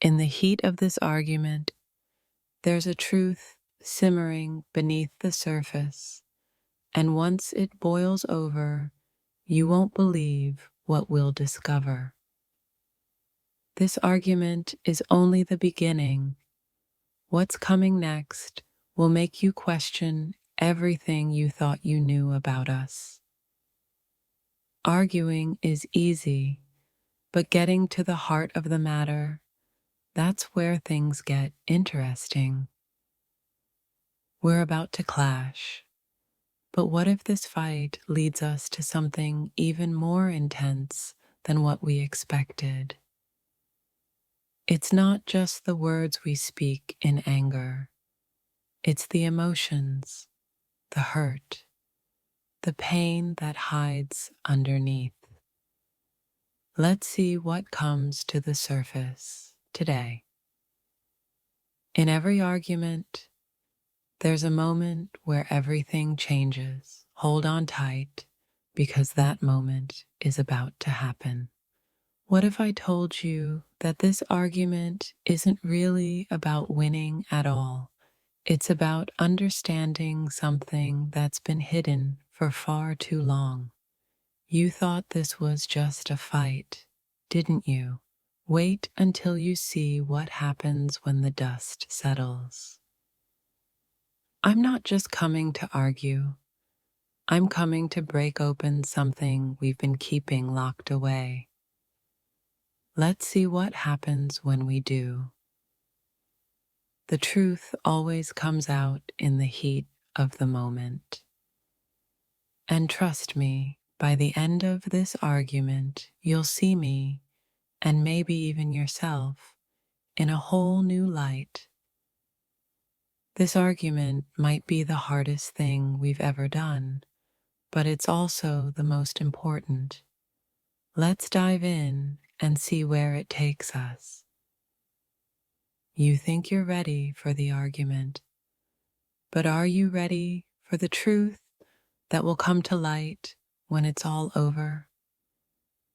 In the heat of this argument, there's a truth simmering beneath the surface, and once it boils over, you won't believe what we'll discover. This argument is only the beginning. What's coming next will make you question everything you thought you knew about us. Arguing is easy, but getting to the heart of the matter, that's where things get interesting. We're about to clash, but what if this fight leads us to something even more intense than what we expected? It's not just the words we speak in anger. It's the emotions, the hurt, the pain that hides underneath. Let's see what comes to the surface today. In every argument, there's a moment where everything changes. Hold on tight, because that moment is about to happen. What if I told you that this argument isn't really about winning at all? It's about understanding something that's been hidden for far too long. You thought this was just a fight, didn't you? Wait until you see what happens when the dust settles. I'm not just coming to argue. I'm coming to break open something we've been keeping locked away. Let's see what happens when we do. The truth always comes out in the heat of the moment. And trust me, by the end of this argument, you'll see me, and maybe even yourself, in a whole new light. This argument might be the hardest thing we've ever done, but it's also the most important. Let's dive in and see where it takes us. You think you're ready for the argument, but are you ready for the truth that will come to light when it's all over?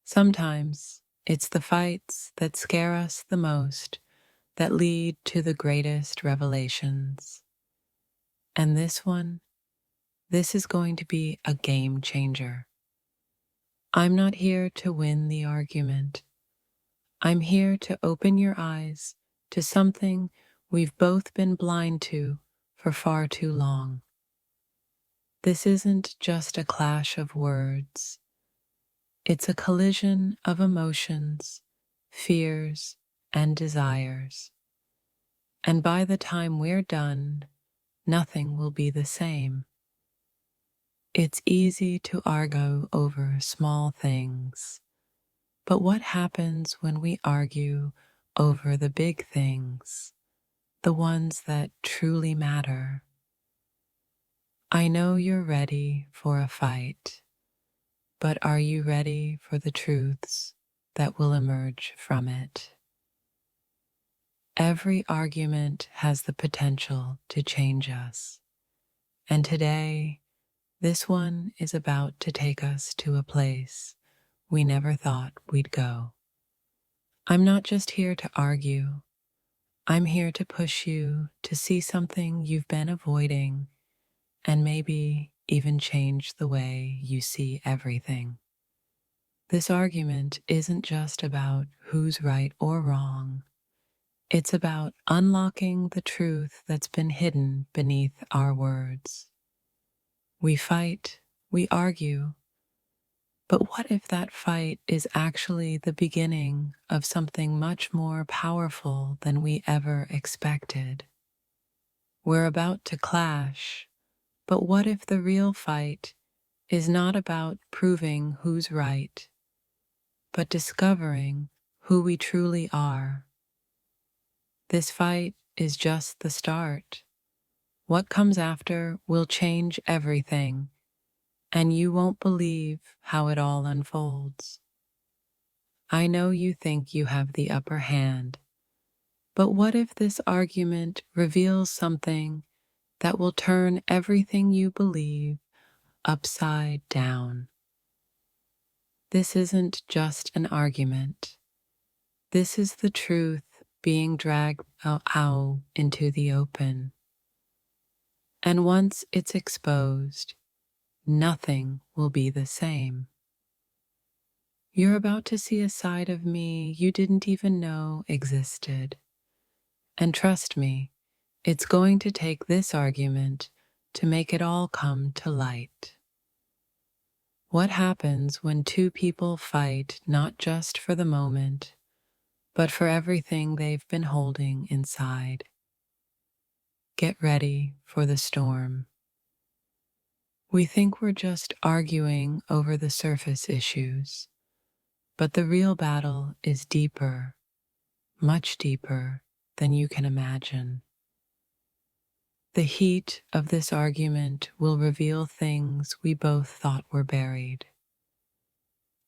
Sometimes it's the fights that scare us the most that lead to the greatest revelations. And this is going to be a game changer. I'm not here to win the argument. I'm here to open your eyes to something we've both been blind to for far too long. This isn't just a clash of words. It's a collision of emotions, fears, and desires. And by the time we're done, nothing will be the same. It's easy to argue over small things, but what happens when we argue over the big things, the ones that truly matter? I know you're ready for a fight, but are you ready for the truths that will emerge from it? Every argument has the potential to change us, and today, this one is about to take us to a place we never thought we'd go. I'm not just here to argue. I'm here to push you to see something you've been avoiding and maybe even change the way you see everything. This argument isn't just about who's right or wrong. It's about unlocking the truth that's been hidden beneath our words. We fight, we argue, but what if that fight is actually the beginning of something much more powerful than we ever expected? We're about to clash, but what if the real fight is not about proving who's right, but discovering who we truly are? This fight is just the start. What comes after will change everything, and you won't believe how it all unfolds. I know you think you have the upper hand, but what if this argument reveals something that will turn everything you believe upside down? This isn't just an argument. This is the truth being dragged out into the open. And once it's exposed, nothing will be the same. You're about to see a side of me you didn't even know existed. And trust me, it's going to take this argument to make it all come to light. What happens when two people fight not just for the moment, but for everything they've been holding inside? Get ready for the storm. We think we're just arguing over the surface issues, but the real battle is deeper, much deeper than you can imagine. The heat of this argument will reveal things we both thought were buried.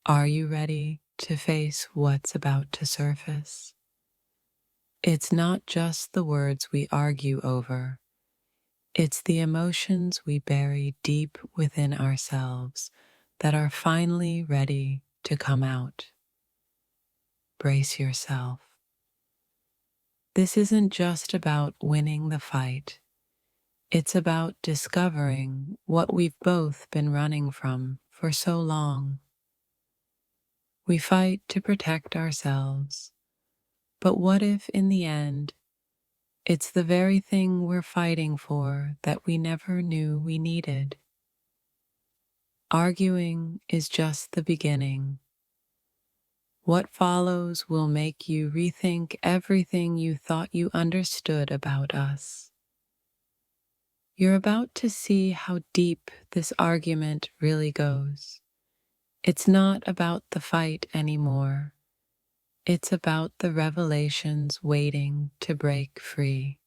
Are you ready to face what's about to surface? It's not just the words we argue over. It's the emotions we bury deep within ourselves that are finally ready to come out. Brace yourself. This isn't just about winning the fight. It's about discovering what we've both been running from for so long. We fight to protect ourselves, but what if in the end, it's the very thing we're fighting for that we never knew we needed? Arguing is just the beginning. What follows will make you rethink everything you thought you understood about us. You're about to see how deep this argument really goes. It's not about the fight anymore. It's about the revelations waiting to break free.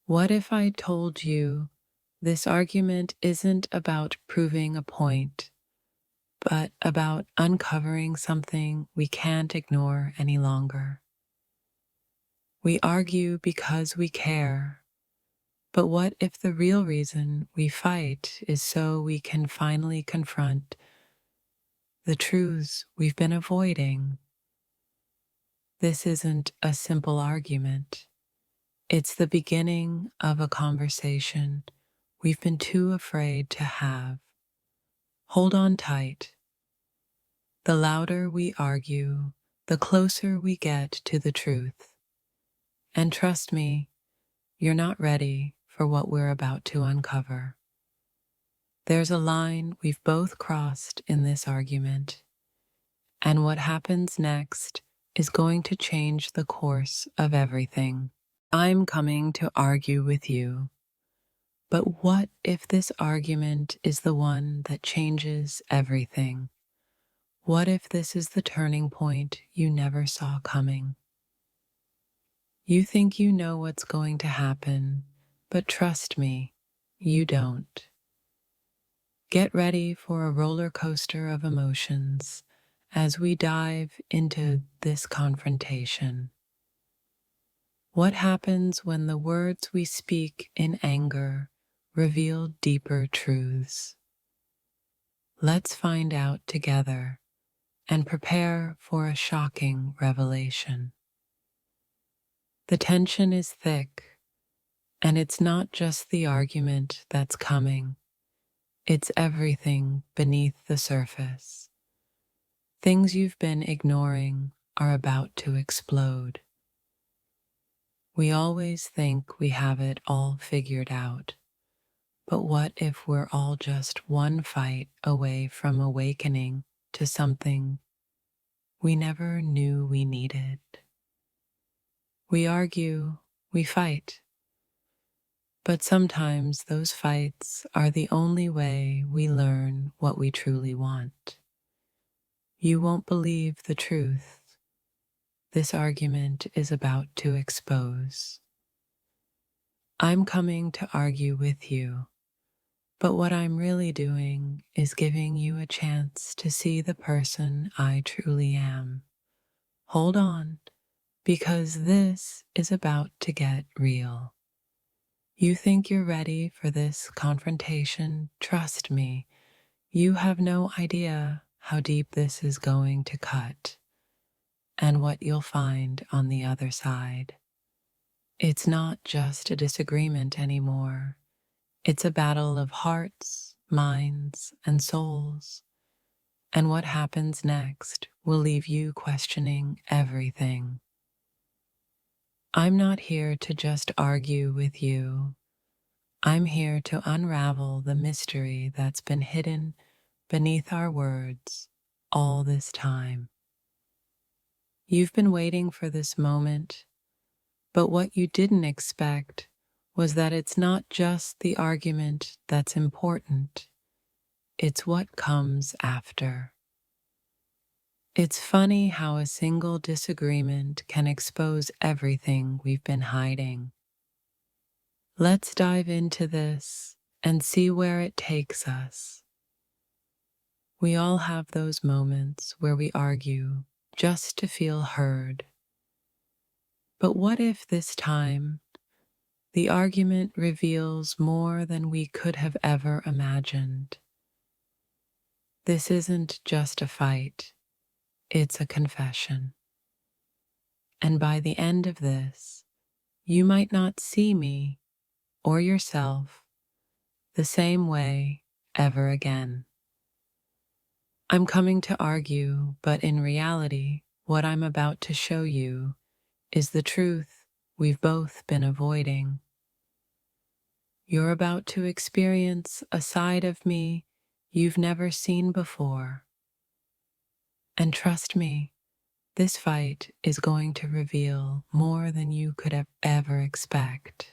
What if I told you this argument isn't about proving a point, but about uncovering something we can't ignore any longer? We argue because we care, but what if the real reason we fight is so we can finally confront the truths we've been avoiding? This isn't a simple argument. It's the beginning of a conversation we've been too afraid to have. Hold on tight. The louder we argue, the closer we get to the truth. And trust me, you're not ready for what we're about to uncover. There's a line we've both crossed in this argument, and what happens next is going to change the course of everything. I'm coming to argue with you, but what if this argument is the one that changes everything? What if this is the turning point you never saw coming? You think you know what's going to happen, but trust me, you don't. Get ready for a roller coaster of emotions as we dive into this confrontation. What happens when the words we speak in anger reveal deeper truths? Let's find out together and prepare for a shocking revelation. The tension is thick, and it's not just the argument that's coming. It's everything beneath the surface. Things you've been ignoring are about to explode. We always think we have it all figured out, but what if we're all just one fight away from awakening to something we never knew we needed? We argue, we fight, but sometimes those fights are the only way we learn what we truly want. You won't believe the truth this argument is about to expose. I'm coming to argue with you, but what I'm really doing is giving you a chance to see the person I truly am. Hold on, because this is about to get real. You think you're ready for this confrontation? Trust me, you have no idea how deep this is going to cut. and what you'll find on the other side. It's not just a disagreement anymore. It's a battle of hearts, minds, and souls. And what happens next will leave you questioning everything. I'm not here to just argue with you. I'm here to unravel the mystery that's been hidden beneath our words all this time. You've been waiting for this moment, but what you didn't expect was that it's not just the argument that's important, it's what comes after. It's funny how a single disagreement can expose everything we've been hiding. Let's dive into this and see where it takes us. We all have those moments where we argue just to feel heard. But what if this time the argument reveals more than we could have ever imagined? This isn't just a fight, it's a confession. And by the end of this, you might not see me or yourself the same way ever again. I'm coming to argue, but in reality, what I'm about to show you is the truth we've both been avoiding. You're about to experience a side of me you've never seen before. And trust me, this fight is going to reveal more than you could have ever expect.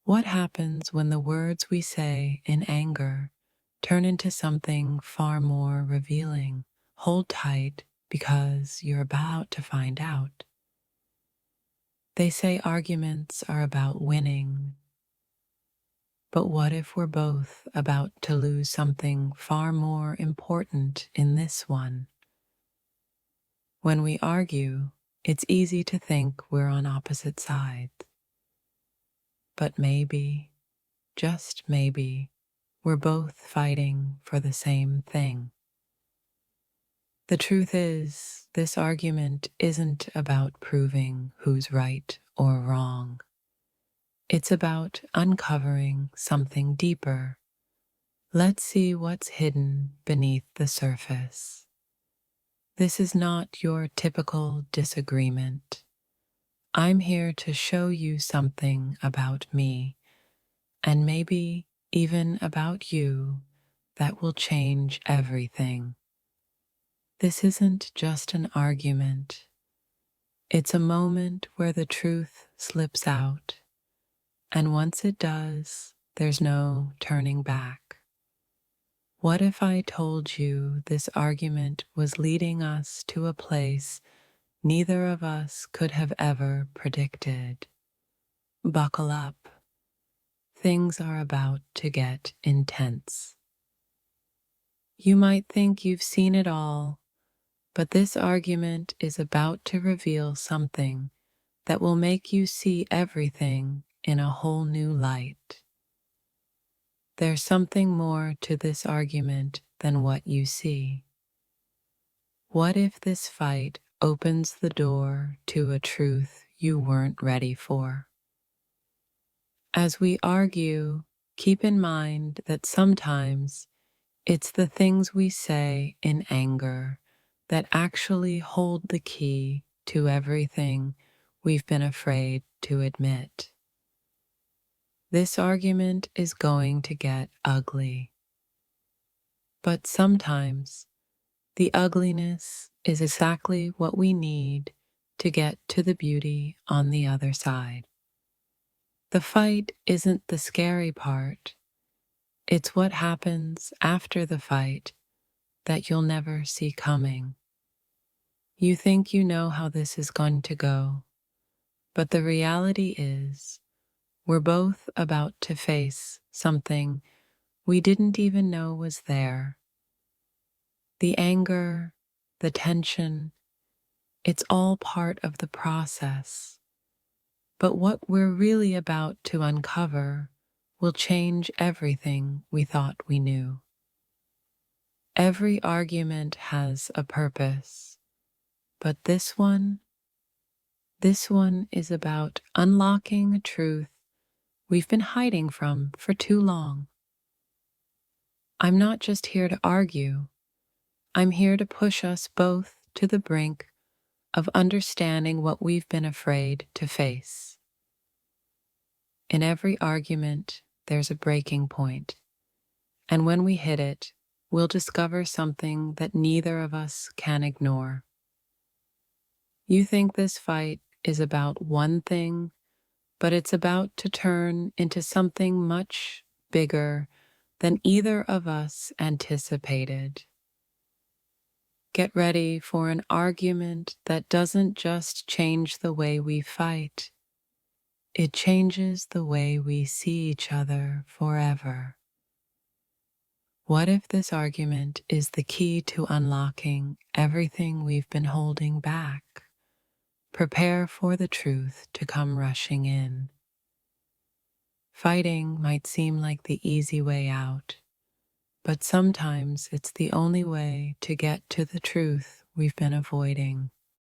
What happens when the words we say in anger turn into something far more revealing? Hold tight because you're about to find out. They say arguments are about winning. But what if we're both about to lose something far more important in this one? When we argue, it's easy to think we're on opposite sides. But maybe, just maybe, we're both fighting for the same thing. The truth is, this argument isn't about proving who's right or wrong. It's about uncovering something deeper. Let's see what's hidden beneath the surface. This is not your typical disagreement. I'm here to show you something about me, and maybe even about you, that will change everything. This isn't just an argument. It's a moment where the truth slips out, and once it does, there's no turning back. What if I told you this argument was leading us to a place neither of us could have ever predicted? Buckle up. Things are about to get intense. You might think you've seen it all, but this argument is about to reveal something that will make you see everything in a whole new light. There's something more to this argument than what you see. What if this fight opens the door to a truth you weren't ready for? As we argue, keep in mind that sometimes it's the things we say in anger that actually hold the key to everything we've been afraid to admit. This argument is going to get ugly. But sometimes the ugliness is exactly what we need to get to the beauty on the other side. The fight isn't the scary part. It's what happens after the fight that you'll never see coming. You think you know how this is going to go, but the reality is we're both about to face something we didn't even know was there. The anger, the tension, it's all part of the process. But what we're really about to uncover will change everything we thought we knew. Every argument has a purpose. But this one is about unlocking a truth we've been hiding from for too long. I'm not just here to argue, I'm here to push us both to the brink of understanding what we've been afraid to face. In every argument, there's a breaking point, and when we hit it, we'll discover something that neither of us can ignore. You think this fight is about one thing, but it's about to turn into something much bigger than either of us anticipated. Get ready for an argument that doesn't just change the way we fight, it changes the way we see each other forever. What if this argument is the key to unlocking everything we've been holding back? Prepare for the truth to come rushing in. Fighting might seem like the easy way out, but sometimes it's the only way to get to the truth we've been avoiding.